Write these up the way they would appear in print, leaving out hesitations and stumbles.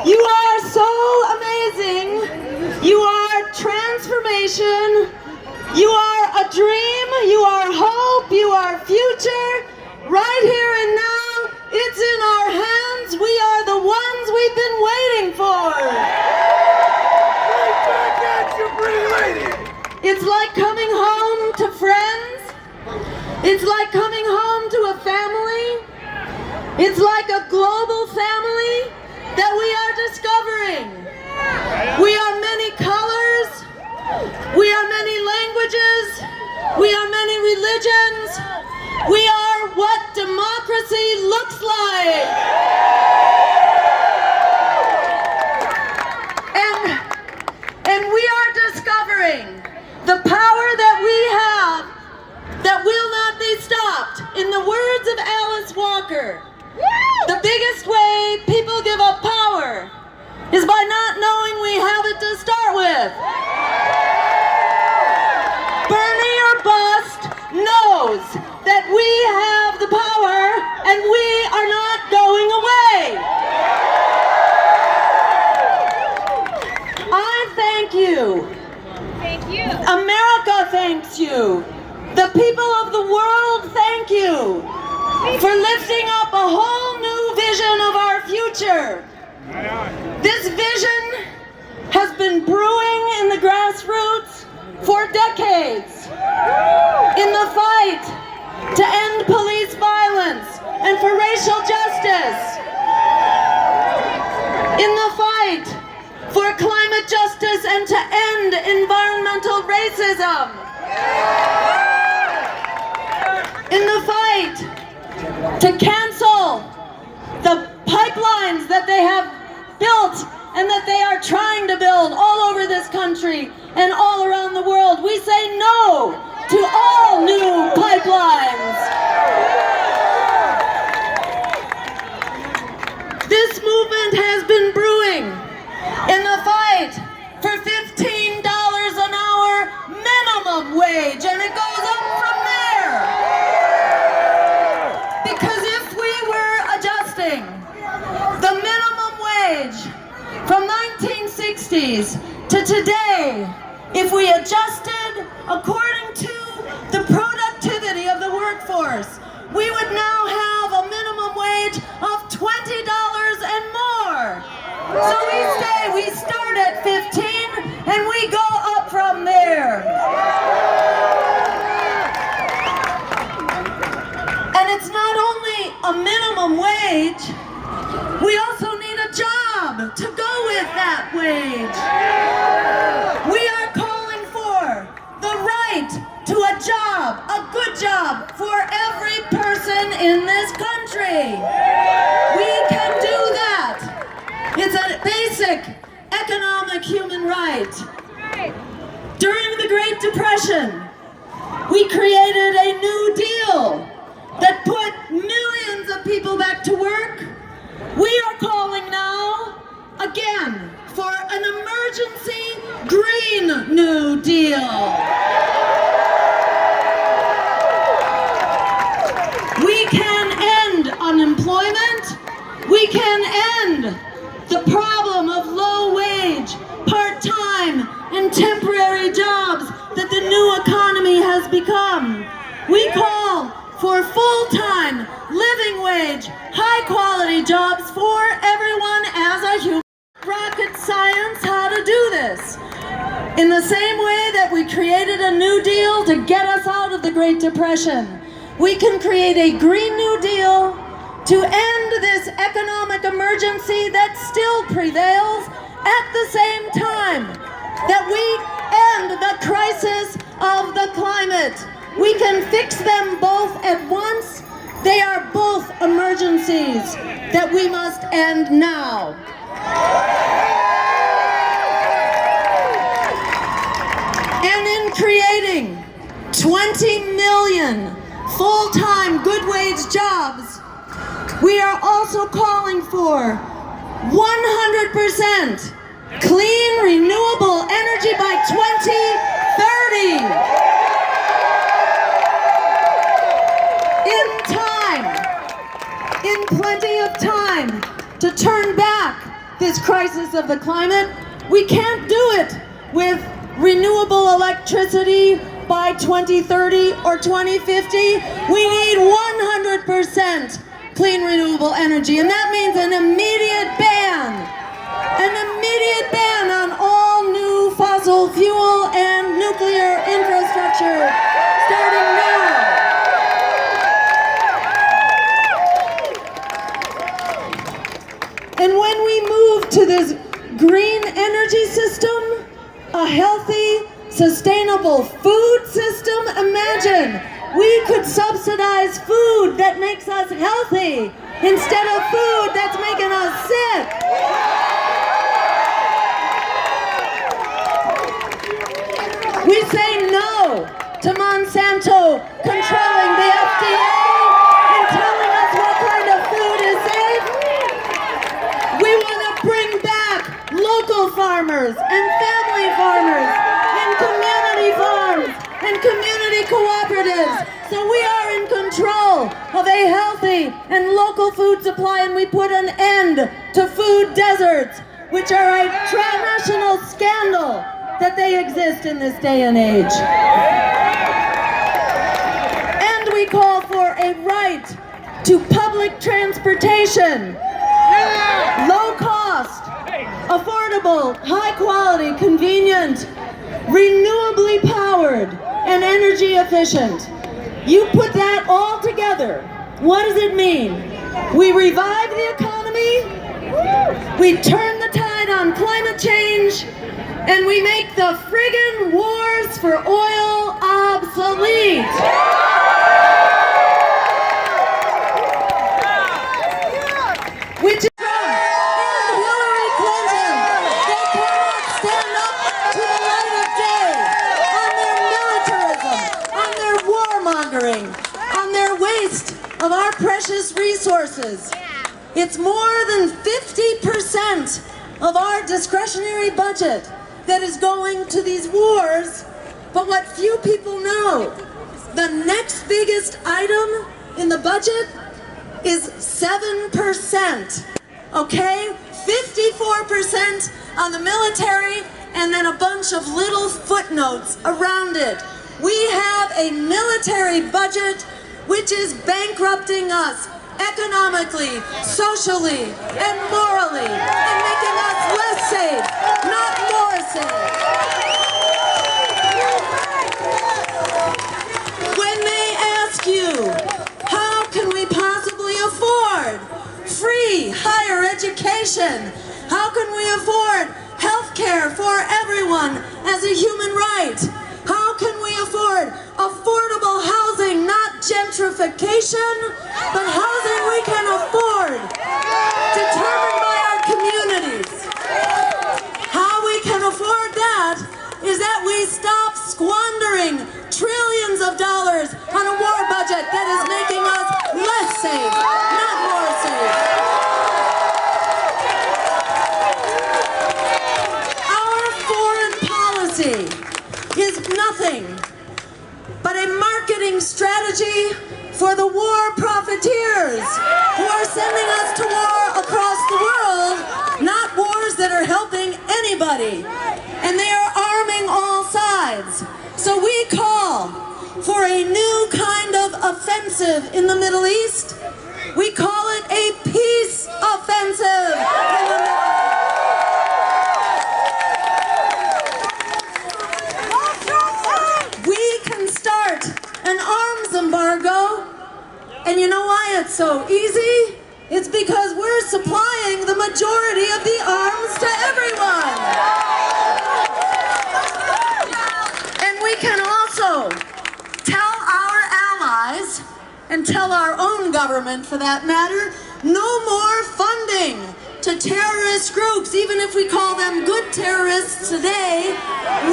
You are so amazing. You are transformation. You are a dream. You are hope. You are future. Right here and now, it's in our hands. We are the ones we've been waiting for. Right back at you, pretty lady. It's like coming home to friends. It's like coming home to a family. It's like a global family that we are discovering. We are many colors. We are many languages. We are many religions. We are what democracy looks like. And we are discovering the power that we have that will not be stopped. In the words of Alice Walker, the biggest way people give up power is by not knowing we have it to start with. Bernie or bust knows that we have the power and we are not going away. I thank you. Thank you. America thanks you. The people of the world thank you for lifting up a whole new vision of our future. This vision has been brewing in the grassroots for decades. In the fight to end police violence and for racial justice. In the fight for climate justice and to end environmental racism. In the fight to cancel the pipelines that they have built and that they are trying to build all over this country and all around the world. We say no to all new pipelines. This movement has been brewing in the fight for $15 an hour minimum wage, and it goes up from there. Because if we were adjusting the minimum wage from 1960s to today, if we adjusted according to the productivity of the workforce, we would now have a minimum wage of $20 and more. So we start at 15 and we go up from there. And it's not only a minimum wage, we also need a job to go with that wage. We are calling for the right to a job, a good job for every person in this country. We can do that. It's a basic economic human right. During the Great Depression, we created a New Deal that put millions of people back to work. We are calling now, again, for an emergency Green New Deal. We can end unemployment. We can end the problem of low-wage, part-time, and temporary jobs that the new economy has become. We call for full-time, living wage, high-quality jobs for everyone as a human. Rocket science how to do this. In the same way that we created a New Deal to get us out of the Great Depression, we can create a Green New Deal to end this economic emergency that still prevails at the same time that we end the crisis of the climate. We can fix them both at once. They are both emergencies that we must end now. And in creating 20 million full-time good wage jobs, we are also calling for 100% clean, renewable energy by 2030. In plenty of time to turn back this crisis of the climate, we can't do it with renewable electricity by 2030 or 2050. We need 100% clean renewable energy, and that means an immediate ban on all new fossil fuel and nuclear infrastructure starting now. And when we move to this green energy system, a healthy, sustainable food system, imagine we could subsidize food that makes us healthy instead of food that's making us sick. We say no to Monsanto controlling the FDA and telling us what kind of food is safe. We want to bring back local farmers and family farmers and community farms and community cooperatives. So we are in control of a healthy and local food supply, and we put an end to food deserts, which are a transnational scandal that they exist in this day and age. And we call for a right to public transportation, low cost, affordable, high quality, convenient, renewably powered, and energy efficient. You put that all together, what does it mean? We revive the economy, we turn the tide on climate change, and we make the friggin' wars for oil obsolete. Which is Trump and Hillary Clinton. They cannot stand up to the light of day on their militarism, on their warmongering, on their waste of our precious resources. It's more than 50% of our discretionary budget that is going to these wars. But what few people know, the next biggest item in the budget is 7%, okay? 54% on the military, and then a bunch of little footnotes around it. We have a military budget which is bankrupting us economically, socially, and morally, and making us less safe, not more safe. When they ask you, how can we possibly afford free higher education? How can we afford health care for everyone as a human right? How can we afford affordable housing, not gentrification, but housing we can afford, determined by our communities? How we can afford that is that we stop squandering trillions of dollars on a war budget that is making us less safe, not more safe. Our foreign policy is nothing but a marketing strategy for the war profiteers who are sending us to war across the world, not wars that are helping anybody. And they are arming all sides. So we call for a new kind of offensive in the Middle East. We call it a peace offensive in the Middle East. An arms embargo, and you know why it's so easy? It's because we're supplying the majority of the arms to everyone. And we can also tell our allies, and tell our own government for that matter, no more funding to terrorist groups. Even if we call them good terrorists today,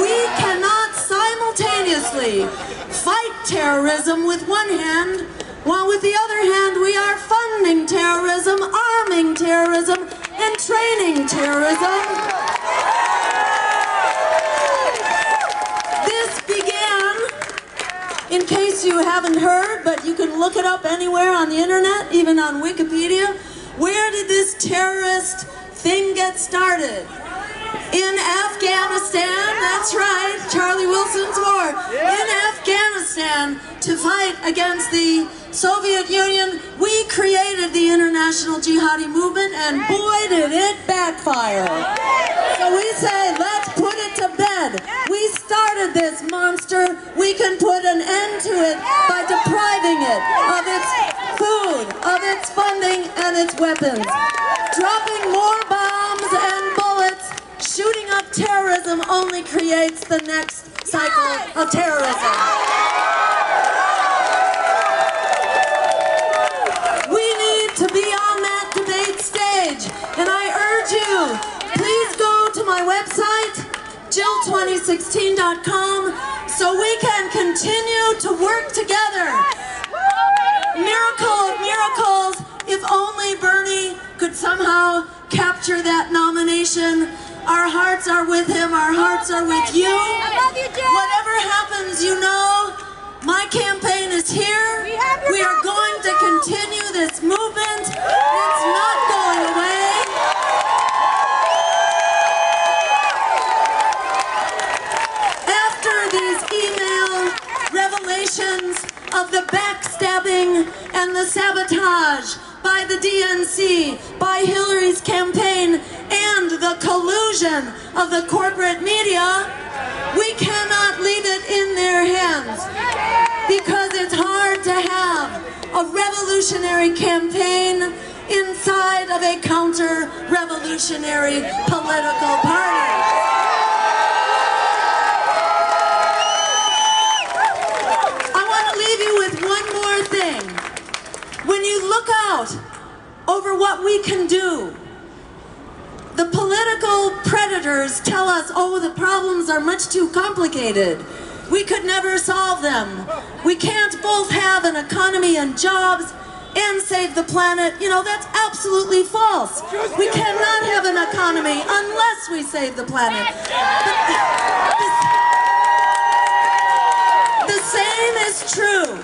we cannot simultaneously fight terrorism with one hand, while with the other hand we are funding terrorism, arming terrorism, and training terrorism. This began, in case you haven't heard, but you can look it up anywhere on the internet, even on Wikipedia. Where did this terrorist thing gets started. In Afghanistan, that's right, Charlie Wilson's war. In Afghanistan, to fight against the Soviet Union, we created the international jihadi movement, and boy did it backfire. So we say, let's put it to bed. We started this monster. We can put an end to it by depriving it of its food, of its funding, and its weapons. Dropping more bombs and bullets, shooting up terrorism only creates the next cycle of terrorism. We need to be on that debate stage, and I urge you, please go to my website, jill2016.com, so we can continue to work together. Miracle of miracles, if only Bernie could somehow capture that nomination. Our hearts are with him, our hearts are with you. I love you, Jill. Whatever happens, you know, my campaign is here. We are going to continue this movement. It's not going away. After these email revelations of the backstabbing and the sabotage by the DNC, by Hillary's campaign, and the collusion of the corporate media, we cannot leave it in their hands, because it's hard to have a revolutionary campaign inside of a counter-revolutionary political party. I want to leave you with one more thing. When you look out over what we can do, the political predators tell us, oh, the problems are much too complicated. We could never solve them. We can't both have an economy and jobs and save the planet. You know, that's absolutely false. We cannot have an economy unless we save the planet. The same is true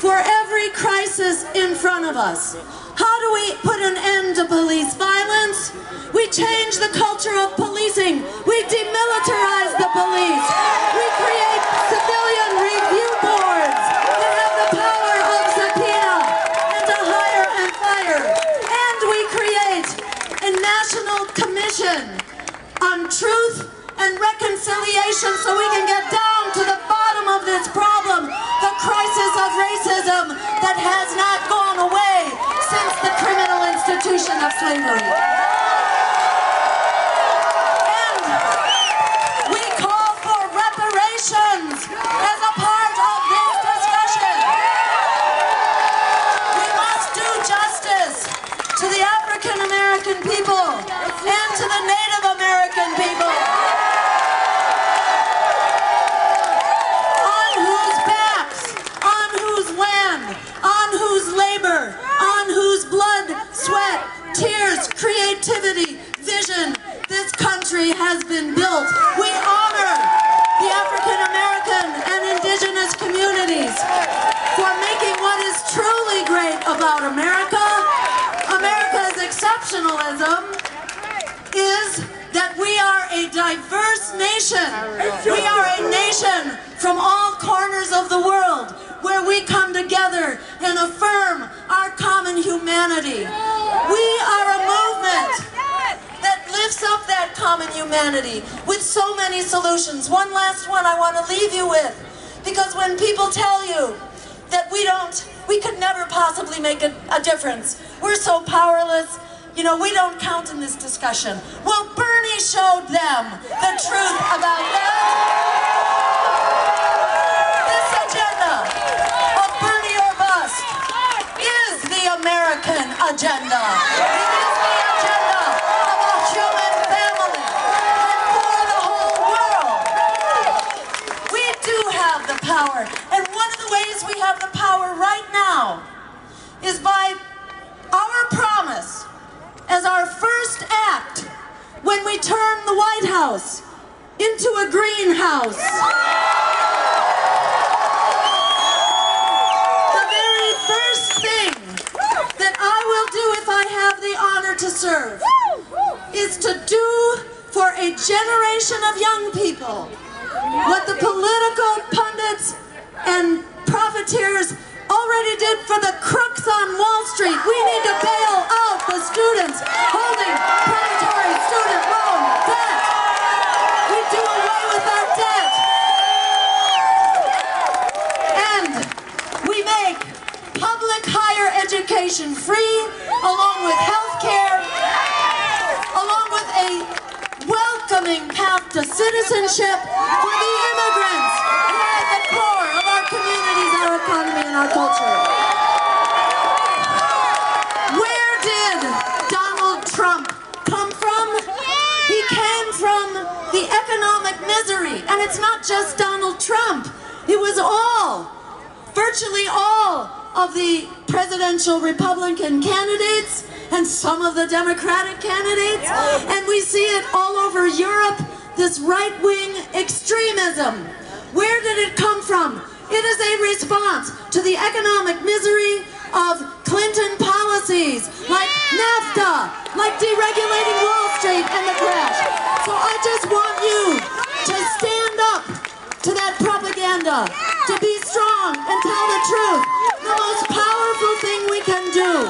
for every crisis in front of us. How do we put an end to police violence? We change the culture of policing. We demilitarize the police. We create civilian review boards that have the power of subpoena and to hire and fire. And we create a national commission on truth and reconciliation so we can get down to the bottom of this problem, the crisis of racism that has not gone away since the criminal institution of slavery. And we call for reparations as a part of this discussion. We must do justice to the African American people and to the Native American people, on whose backs, on whose land, on whose labor, on whose blood, sweat, tears, creativity, vision, this country has been built. We honor the African American and indigenous communities for making what is truly great about America. America's exceptionalism is that we are a diverse nation. We are a nation from all corners of the world where we come together and affirm our common humanity. We are a movement that lifts up that common humanity with so many solutions. One last one I want to leave you with, because when people tell you that we could never possibly make a difference, we're so powerless, you know, we don't count in this discussion. Well, Bernie showed them the truth about that. This agenda of Bernie or bust is the American agenda. It is the agenda of a human family and for the whole world. We do have the power, and one of the ways we have the power right now is by our promise as our first act when we turn the White House into a greenhouse. The very first thing that I will do if I have the honor to serve is to do for a generation of young people what the political pundits and profiteers already did for the crooks on Wall Street. We need to bail out the students holding predatory student loan debt. We do away with our debt. And we make public higher education free, along with health care, along with a welcoming path to citizenship for the immigrants who are at the core of our communities, our economy, and our culture. Where did Donald Trump come from? He came from the economic misery. And it's not just Donald Trump. It was virtually all of the presidential Republican candidates and some of the Democratic candidates. And we see it all over Europe, this right-wing extremism. Where did it come from? It is a response to the economic misery of Clinton policies like NAFTA, like deregulating Wall Street and the crash. So I just want you to stand up to that propaganda, to be strong and tell the truth. The most powerful thing we can do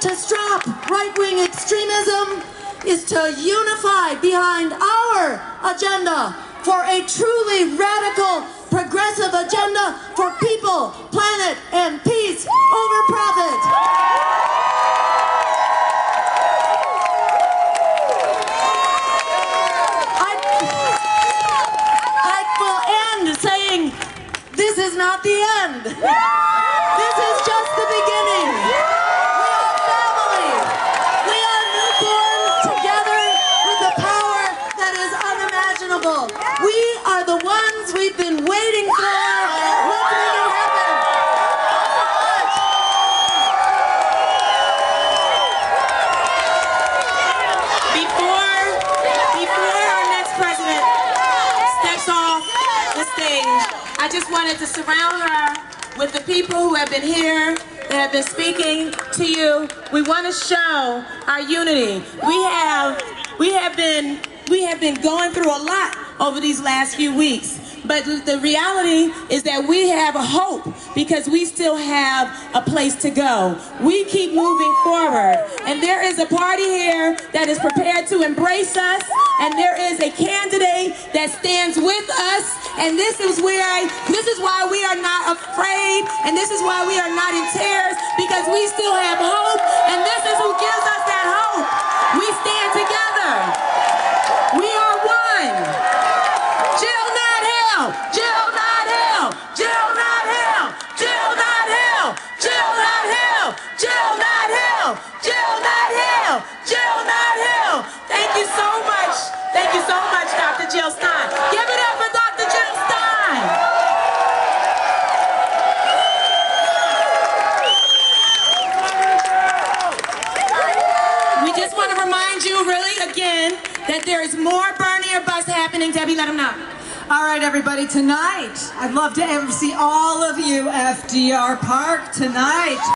to stop right-wing extremism is to unify behind our agenda for a truly radical, progressive agenda for people, planet, and peace over profit. I will end saying, this is not the end. This is just the beginning. We are family. We are newborn together with a power that is unimaginable. We are the ones we've been waiting for. Let's make it happen. Before our next president steps off the stage, I just wanted to surround her with the people who have been here, that have been speaking to you. We want to show our unity. We have been going through a lot over these last few weeks. But the reality is that we have a hope because we still have a place to go. We keep moving forward. And there is a party here that is prepared to embrace us. And there is a candidate that stands with us. And this is why we are not afraid. And this is why we are not in tears, because we still have hope. And this is who gives us that hope. We stand together. We are one. Jill not hell. Jill not hell. Jill not hell. Jill not hell. Jill not hell. Jill not hell. Jill not hell. Jill not hell. Thank you so much. Thank you so much, Dr. Jill Stein. Give it up for Dr. Jill Stein. We just want to remind you really again that there is more Bernie or Bust happening. Debbie, let them know. All right, everybody, tonight, I'd love to ever see all of you FDR Park tonight.